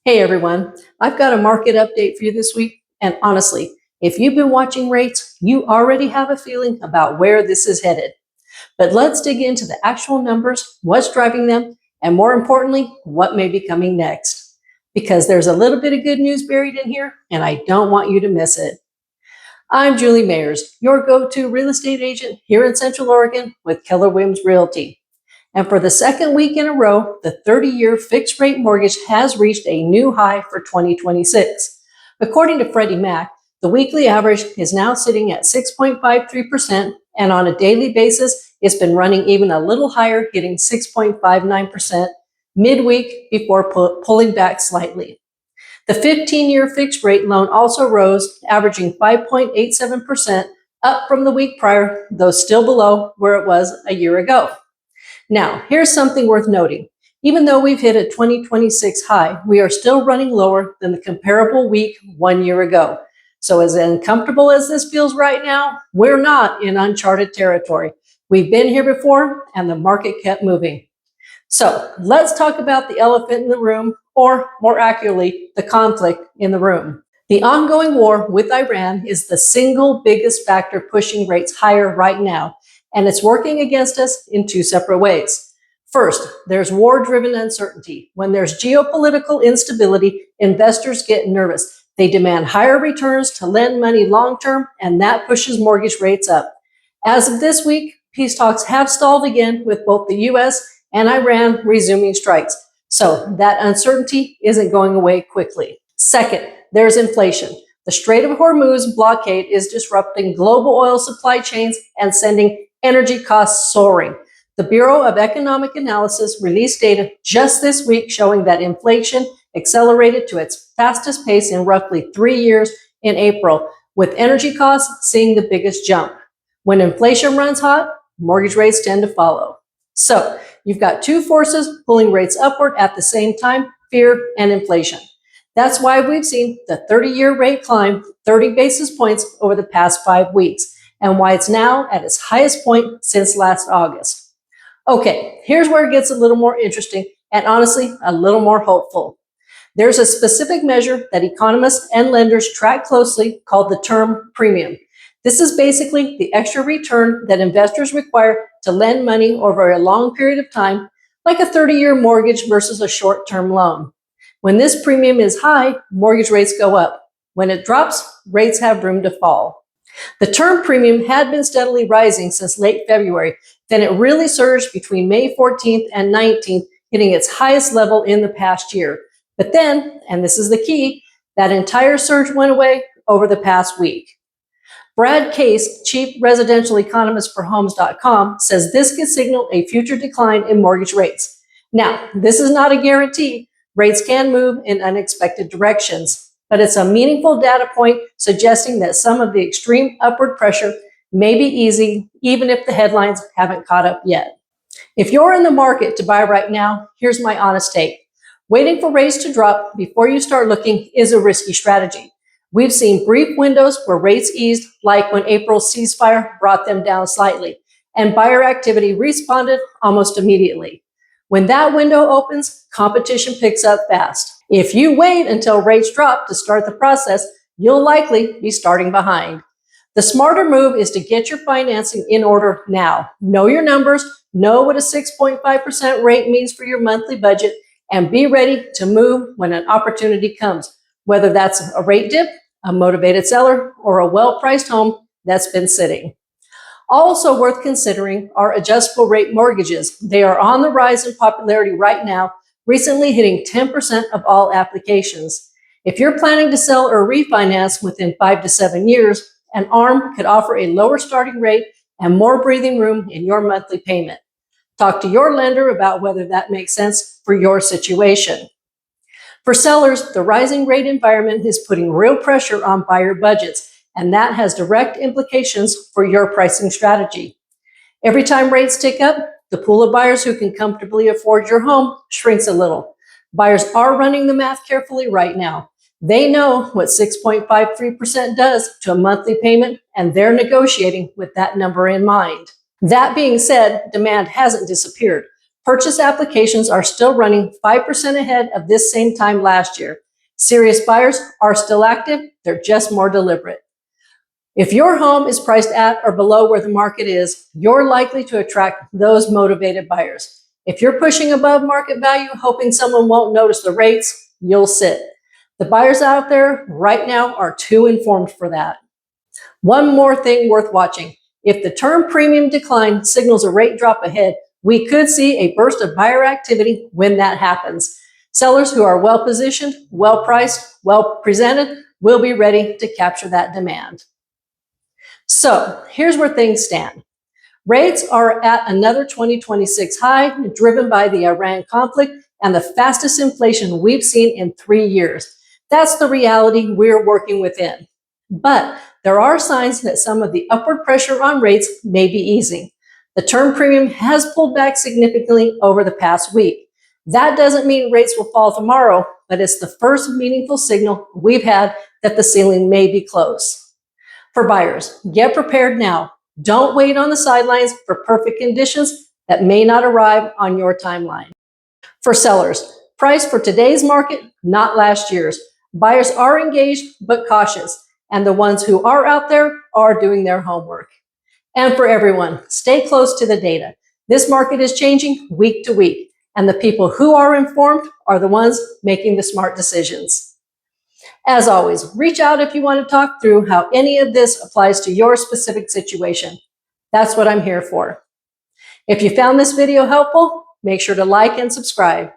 Hey everyone, I've got a market update for you this week. And honestly, if you've been watching rates, you already have a feeling about where this is headed. But let's dig into the actual numbers, what's driving them, and more importantly, what may be coming next. Because there's a little bit of good news buried in here, and I don't want you to miss it. I'm Julie Mayers, your go-to real estate agent here in Central Oregon with Keller Realty. And for the second week in a row, the 30-year fixed rate mortgage has reached a new high for 2026. According to Freddie Mac, the weekly average is now sitting at 6.53%, and on a daily basis, it's been running even a little higher, hitting 6.59% midweek before pulling back slightly. The 15-year fixed rate loan also rose, averaging 5.87%, up from the week prior, though still below where it was a year ago. Now, here's something worth noting. Even though we've hit a 2026 high, we are still running lower than the comparable week 1 year ago. So as uncomfortable as this feels right now, we're not in uncharted territory. We've been here before, and the market kept moving. So let's talk about the elephant in the room, or more accurately, the conflict in the room. The ongoing war with Iran is the single biggest factor pushing rates higher right now, and it's working against us in two separate ways. First, there's war-driven uncertainty. When there's geopolitical instability, investors get nervous. They demand higher returns to lend money long-term, and that pushes mortgage rates up. As of this week, peace talks have stalled again, with both the U.S. and Iran resuming strikes. So that uncertainty isn't going away quickly. Second, there's inflation. The Strait of Hormuz blockade is disrupting global oil supply chains and sending energy costs soaring. The Bureau of Economic Analysis released data just this week showing that inflation accelerated to its fastest pace in roughly 3 years in April, with energy costs seeing the biggest jump. When inflation runs hot, mortgage rates tend to follow. So you've got two forces pulling rates upward at the same time: fear and inflation. That's why we've seen the 30-year rate climb 30 basis points over the past 5 weeks, and why it's now at its highest point since last August. Okay, here's where it gets a little more interesting and honestly a little more hopeful. There's a specific measure that economists and lenders track closely called the term premium. This is basically the extra return that investors require to lend money over a long period of time, like a 30-year mortgage versus a short-term loan. When this premium is high, mortgage rates go up. When it drops, rates have room to fall. The term premium had been steadily rising since late February, then it really surged between May 14th and 19th, hitting its highest level in the past year. But then, and this is the key, that entire surge went away over the past week. Brad Case, chief residential economist for Homes.com, says this could signal a future decline in mortgage rates. Now, this is not a guarantee. Rates can move in unexpected directions, but it's a meaningful data point suggesting that some of the extreme upward pressure may be easing, even if the headlines haven't caught up yet. If you're in the market to buy right now, here's my honest take. Waiting for rates to drop before you start looking is a risky strategy. We've seen brief windows where rates eased, like when April's ceasefire brought them down slightly, and buyer activity responded almost immediately. When that window opens, competition picks up fast. If you wait until rates drop to start the process, you'll likely be starting behind. The smarter move is to get your financing in order now. Know your numbers, know what a 6.5% rate means for your monthly budget, and be ready to move when an opportunity comes, whether that's a rate dip, a motivated seller, or a well-priced home that's been sitting. Also worth considering are adjustable rate mortgages. They are on the rise in popularity right now, recently hitting 10% of all applications. If you're planning to sell or refinance within 5 to 7 years, an ARM could offer a lower starting rate and more breathing room in your monthly payment. Talk to your lender about whether that makes sense for your situation. For sellers, the rising rate environment is putting real pressure on buyer budgets, and that has direct implications for your pricing strategy. Every time rates tick up, the pool of buyers who can comfortably afford your home shrinks a little. Buyers are running the math carefully right now. They know what 6.53% does to a monthly payment, and they're negotiating with that number in mind. That being said, demand hasn't disappeared. Purchase applications are still running 5% ahead of this same time last year. Serious buyers are still active, they're just more deliberate. If your home is priced at or below where the market is, you're likely to attract those motivated buyers. If you're pushing above market value, hoping someone won't notice the rates, you'll sit. The buyers out there right now are too informed for that. One more thing worth watching. If the term premium decline signals a rate drop ahead, we could see a burst of buyer activity when that happens. Sellers who are well positioned, well priced, well presented will be ready to capture that demand. So here's where things stand. Rates are at another 2026 high, driven by the Iran conflict and the fastest inflation we've seen in 3 years. That's the reality we're working within. But there are signs that some of the upward pressure on rates may be easing. The term premium has pulled back significantly over the past week. That doesn't mean rates will fall tomorrow, but it's the first meaningful signal we've had that the ceiling may be close. For buyers, get prepared now. Don't wait on the sidelines for perfect conditions that may not arrive on your timeline. For sellers, price for today's market, not last year's. Buyers are engaged but cautious, and the ones who are out there are doing their homework. And for everyone, stay close to the data. This market is changing week to week, and the people who are informed are the ones making the smart decisions. As always, reach out if you want to talk through how any of this applies to your specific situation. That's what I'm here for. If you found this video helpful, make sure to like and subscribe.